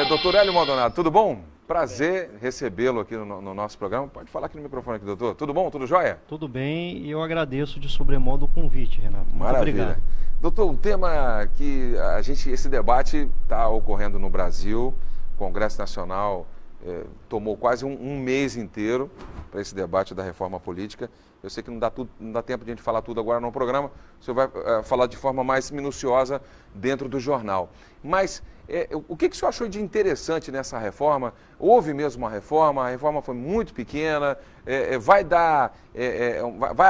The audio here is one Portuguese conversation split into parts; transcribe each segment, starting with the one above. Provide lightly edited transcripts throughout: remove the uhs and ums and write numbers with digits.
Doutor Hélio Maldonado, tudo bom? Prazer recebê-lo aqui no nosso programa. Pode falar aqui no microfone, aqui, doutor. Tudo bom? Tudo jóia? Tudo bem, e eu agradeço de sobremodo o convite, Renato. Muito Maravilha. obrigado. Doutor, um tema que esse debate está ocorrendo no Brasil. O Congresso Nacional tomou quase um mês inteiro para esse debate da reforma política. Eu sei que não dá tempo de a gente falar tudo agora no programa. O senhor vai falar de forma mais minuciosa dentro do jornal. Mas o que o senhor achou de interessante nessa reforma? Houve mesmo uma reforma, a reforma foi muito pequena, vai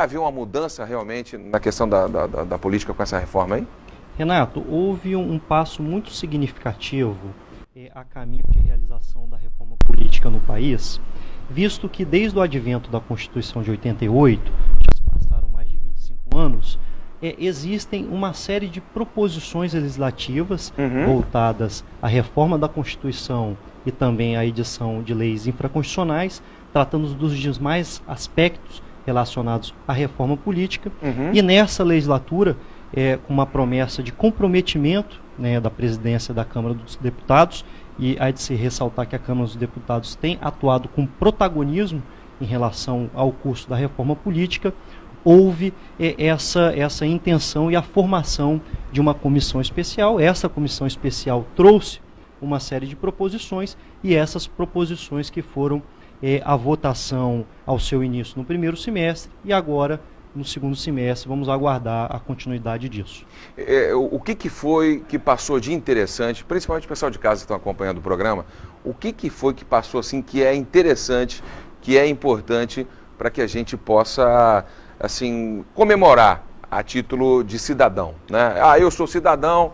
haver uma mudança realmente na questão da política com essa reforma aí? Renato, houve um passo muito significativo a caminho de realização da reforma política no país, visto que desde o advento da Constituição de 88, já se passaram mais de 25 anos, existem uma série de proposições legislativas voltadas à reforma da Constituição e também à edição de leis infraconstitucionais, tratando dos demais aspectos relacionados à reforma política. E nessa legislatura, com uma promessa de comprometimento da presidência da Câmara dos Deputados, e há de se ressaltar que a Câmara dos Deputados tem atuado com protagonismo em relação ao curso da reforma política, houve essa intenção e a formação de uma comissão especial. Essa comissão especial trouxe uma série de proposições, e essas proposições que foram a votação ao seu início no primeiro semestre, e agora no segundo semestre vamos aguardar a continuidade disso. O que foi que passou de interessante, principalmente o pessoal de casa que estão acompanhando o programa, o que foi que passou assim que é interessante, que é importante para que a gente possa assim comemorar a título de cidadão, né? Eu sou cidadão.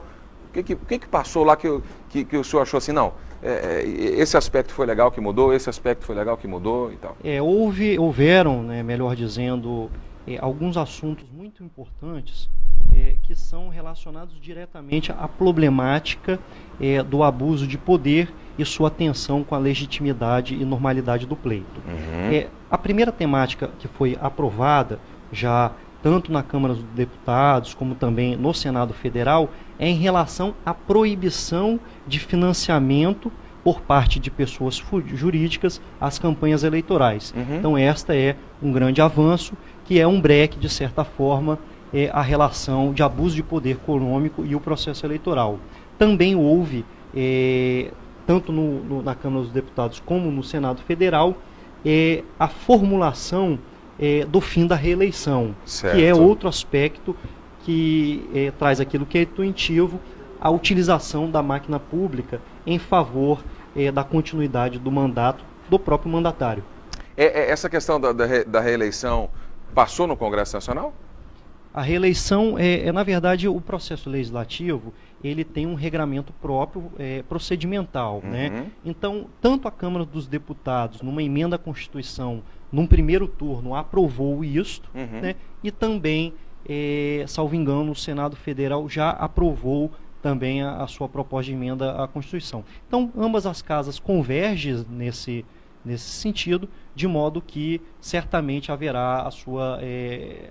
O que passou lá que o senhor achou assim, não, esse aspecto foi legal que mudou, esse aspecto foi legal que mudou e tal? Houveram, melhor dizendo, alguns assuntos muito importantes que são relacionados diretamente à problemática do abuso de poder e sua tensão com a legitimidade e normalidade do pleito. A primeira temática que foi aprovada já tanto na Câmara dos Deputados como também no Senado Federal é em relação à proibição de financiamento por parte de pessoas jurídicas às campanhas eleitorais. Então esta é um grande avanço, que é um breque, de certa forma, a relação de abuso de poder econômico e o processo eleitoral. Também houve, tanto na Câmara dos Deputados como no Senado Federal, a formulação do fim da reeleição, certo, que é outro aspecto que traz aquilo que é intuitivo, a utilização da máquina pública em favor da continuidade do mandato do próprio mandatário. Essa questão da reeleição passou no Congresso Nacional? A reeleição, na verdade, o processo legislativo, ele tem um regramento próprio, procedimental, né? Então, tanto a Câmara dos Deputados, numa emenda à Constituição, num primeiro turno, aprovou isto, né? E também, salvo engano, o Senado Federal já aprovou também a sua proposta de emenda à Constituição. Então, ambas as casas convergem nesse sentido, de modo que certamente haverá a sua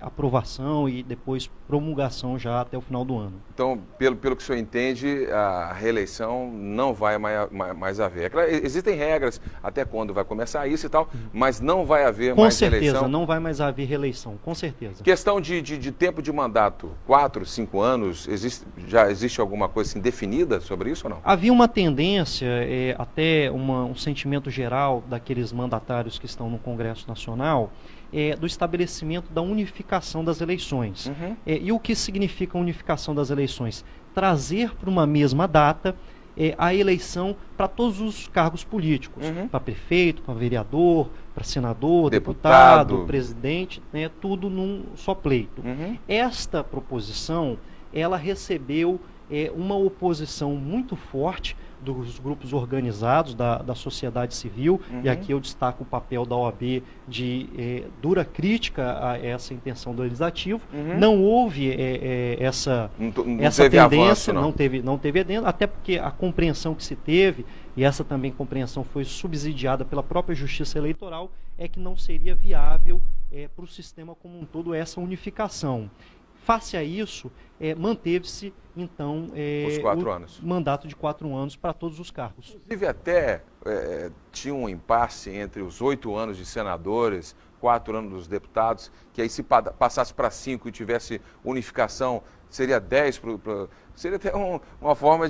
aprovação e depois promulgação já até o final do ano. Então, pelo que o senhor entende, a reeleição não vai mais haver. Existem regras até quando vai começar isso e tal, mas não vai haver mais reeleição? Com certeza, não vai mais haver reeleição, com certeza. Questão de tempo de mandato, 4, 5 anos, já existe alguma coisa assim definida sobre isso ou não? Havia uma tendência, até um sentimento geral daqueles mandatários que estão no Congresso Nacional, do estabelecimento da unificação das eleições. E o que significa a unificação das eleições? Trazer para uma mesma data a eleição para todos os cargos políticos, para prefeito, para vereador, para senador, deputado, presidente, tudo num só pleito. Esta proposição, ela recebeu uma oposição muito forte dos grupos organizados da sociedade civil, e aqui eu destaco o papel da OAB de dura crítica a essa intenção do legislativo. Não houve essa tendência, avanço, não teve adendo, até porque a compreensão que se teve, e essa também compreensão foi subsidiada pela própria Justiça Eleitoral, é que não seria viável para o sistema como um todo essa unificação. Face a isso, manteve-se, então, os 4 anos. mandato de 4 anos para todos os cargos. Inclusive, até tinha um impasse entre os 8 anos de senadores, 4 anos dos deputados, que aí se passasse para 5 e tivesse unificação, seria 10, seria até uma forma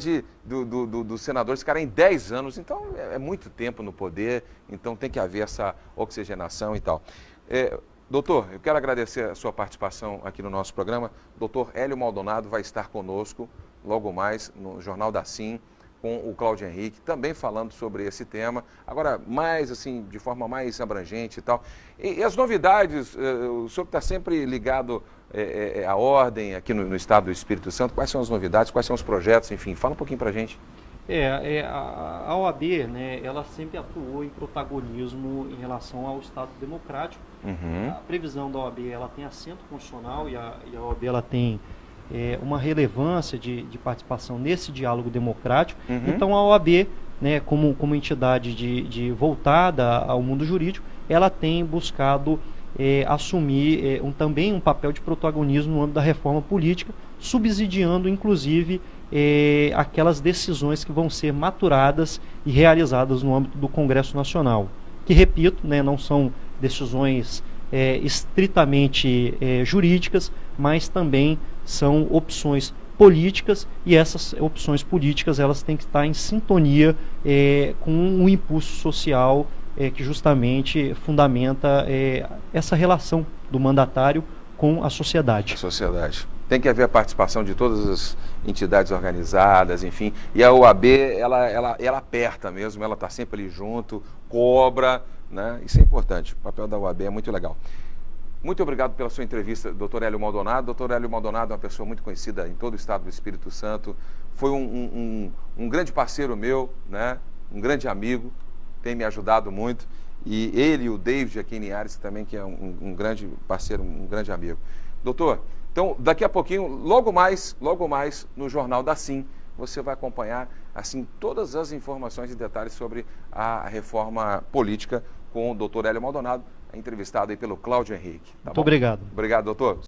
dos senadores ficarem 10 anos. Então, é muito tempo no poder, então tem que haver essa oxigenação e tal. Doutor, eu quero agradecer a sua participação aqui no nosso programa. Doutor Hélio Maldonado vai estar conosco logo mais no Jornal da Sim, com o Cláudio Henrique, também falando sobre esse tema, agora mais assim, de forma mais abrangente e tal. E as novidades, o senhor está sempre ligado à ordem aqui no Estado do Espírito Santo, quais são as novidades, quais são os projetos, enfim, fala um pouquinho para a gente. A OAB, né, ela sempre atuou em protagonismo em relação ao Estado democrático. Uhum. A previsão da OAB, ela tem assento constitucional e a OAB ela tem uma relevância de participação nesse diálogo democrático. Uhum. Então a OAB, né, como entidade voltada ao mundo jurídico, ela tem buscado assumir também um papel de protagonismo no âmbito da reforma política, subsidiando inclusive aquelas decisões que vão ser maturadas e realizadas no âmbito do Congresso Nacional, que, repito, né, não são decisões estritamente jurídicas, mas também são opções políticas, e essas opções políticas elas têm que estar em sintonia com um impulso social que justamente fundamenta essa relação do mandatário com a sociedade. A sociedade. Tem que haver a participação de todas as entidades organizadas, enfim. E a OAB, ela aperta mesmo, ela está sempre ali junto, cobra, né? Isso é importante. O papel da OAB é muito legal. Muito obrigado pela sua entrevista, doutor Hélio Maldonado. Doutor Hélio Maldonado é uma pessoa muito conhecida em todo o Estado do Espírito Santo. Foi um grande parceiro meu, né? Um grande amigo, tem me ajudado muito. E ele e o David aqui em Linhares também, que é um grande parceiro, um grande amigo. Doutor, então, daqui a pouquinho, logo mais, no Jornal da Sim, você vai acompanhar, assim, todas as informações e detalhes sobre a reforma política com o doutor Hélio Maldonado, entrevistado aí pelo Cláudio Henrique. Tá Muito bom? obrigado. Obrigado, doutor.